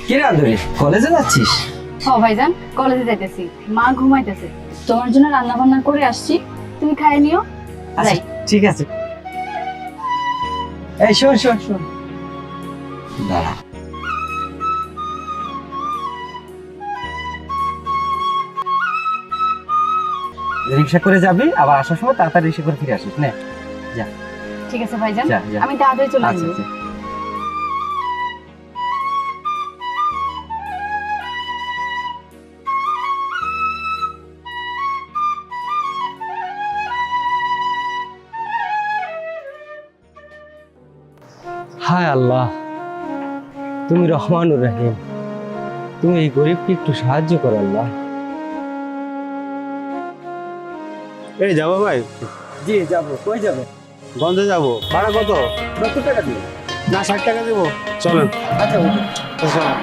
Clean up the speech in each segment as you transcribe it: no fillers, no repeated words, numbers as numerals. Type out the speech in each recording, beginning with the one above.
কি রে আদুরি, কলেজে যাচ্ছিস? ও ভাইজান, কলেজে যাইতেছি, মা ঘুমাইতেছে, তোমার জন্য রান্না বান্না করে আসছি, তুমি খাই নিও। আচ্ছা যাই। ঠিক আছে। এই শোন শোন শোন, দাঁড়া। রিক্সা করে যাবি, আবার আসার সময় তাড়াতাড়ি রিক্সা করে ফিরে আসিস। নে যা। ঠিক আছে ভাইজান, যা, যা। আমি তাড়াতাড়ি চলে আচ্ছা আসবো। আচ্ছা। হায় আল্লাহ, তুমি রহমানুর রহিম, তুমি এই গরিবকে একটু সাহায্য করো আল্লাহ। এই যাবো ভাই, জি যাবো। কই যাবে? গঞ্জে যাবো। ভাড়া কত? 70 টাকা দিন। না 60 টাকা দেবো। চলেন। আচ্ছা চলেন।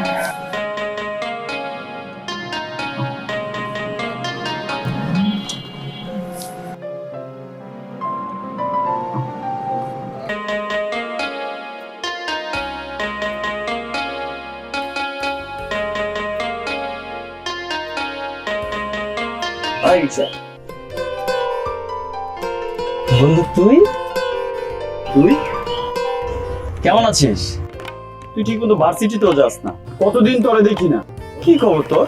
বন্ধু তুই তুই কেমন আছিস? তুই ঠিক মতো ভার্সিটিতেও যাস না, কতদিন তোরে দেখি না। কি খবর তোর?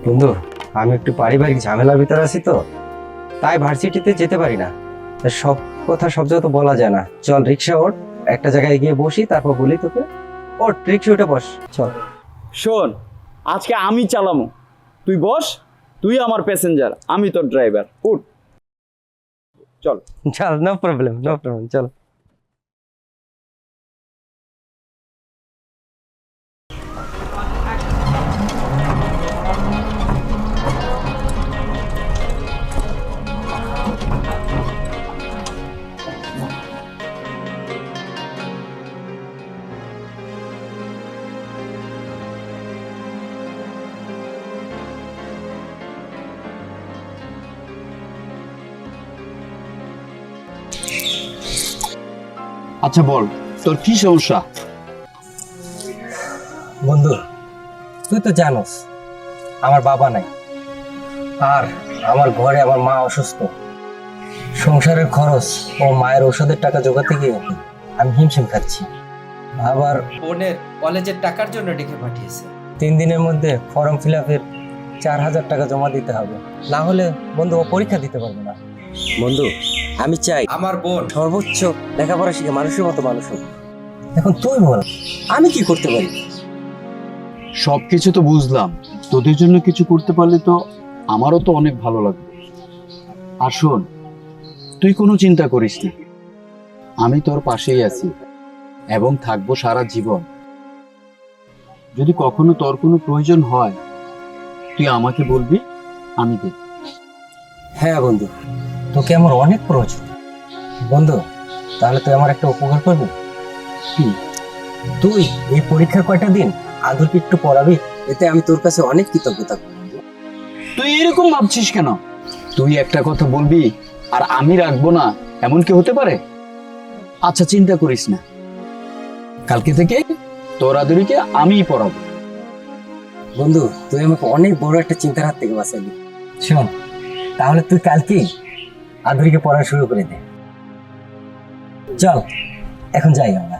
বন্ধু, আমি একটু পারিবারিক ঝামেলার ভিতরে আছি তো, তাই ভার্সিটিতে যেতে পারি না। তা সব কথা সব জায়গায় তো বলা যায় না। চল রিক্সা ওঠ, একটা জায়গায় গিয়ে বসি, তারপর বলি তোকে। ওঠ, রিক্সা উঠে বস, চল। শোন, আজকে আমি চালামু, তুই বস। তুই আমার প্যাসেঞ্জার, আমি তোর ড্রাইভার। উঠ, চল। চল, নো প্রবলেম, নো প্রবলেম, চল। আচ্ছা বল, তোর কি সমস্যা? বন্ধু, তুই তো জানোস আমার বাবা নাই, আর আমার ঘরে আমার মা অসুস্থ। সংসারের খরচ ও মায়ের ওষুধের টাকা জোগাতে গিয়ে আমি হিমশিম খাচ্ছি। আবার বোনের কলেজের টাকার জন্য ডেকে পাঠিয়েছে। 3 দিনের মধ্যে ফর্ম ফিল আপের 4000 টাকা জমা দিতে হবে, না হলে বন্ধু ও পরীক্ষা দিতে পারবে না। বন্ধু, আমি চাই আমার বোন সর্বোচ্চ লেখাপড়া শিখে মানুষের মতো মানুষ হোক। এখন তুই বল, আমি কি করতে পারি? সবকিছু তো বুঝলাম, তোদের জন্য কিছু করতে পারলে তো আমারও তো অনেক ভালো লাগবে। আর শোন, তুই কোনো চিন্তা করিস না, আমি তোর পাশেই আছি এবং থাকবো সারা জীবন। যদি কখনো তোর কোনো প্রয়োজন হয়, তুই আমাকে বলবি, আমি দেব। হ্যাঁ বন্ধু, তোকে আমার অনেক প্রয়োজন। বন্ধু, তাহলে তুই আমার একটা উপকার করবি? কি? তুই এই পরীক্ষার কয়টা দিন আদরকে একটু পড়াবি, এতে আমি তোর কাছে অনেক কৃতজ্ঞ থাকবো। তুই এরকম ভাবছিস কেন? তুই একটা কথা বলবি আর আমি রাখবো না, এমন কি হতে পারে? আচ্ছা চিন্তা করিস না, কালকে থেকে তোর আদুরিকে আমিই পড়াবো। বন্ধু, তুই আমাকে অনেক বড় একটা চিন্তার হাত থেকে বাঁচালি। শোন, তাহলে তুই কালকেই আদুরিকে পড়া শুরু করে দে। চল, এখন যাই আমরা।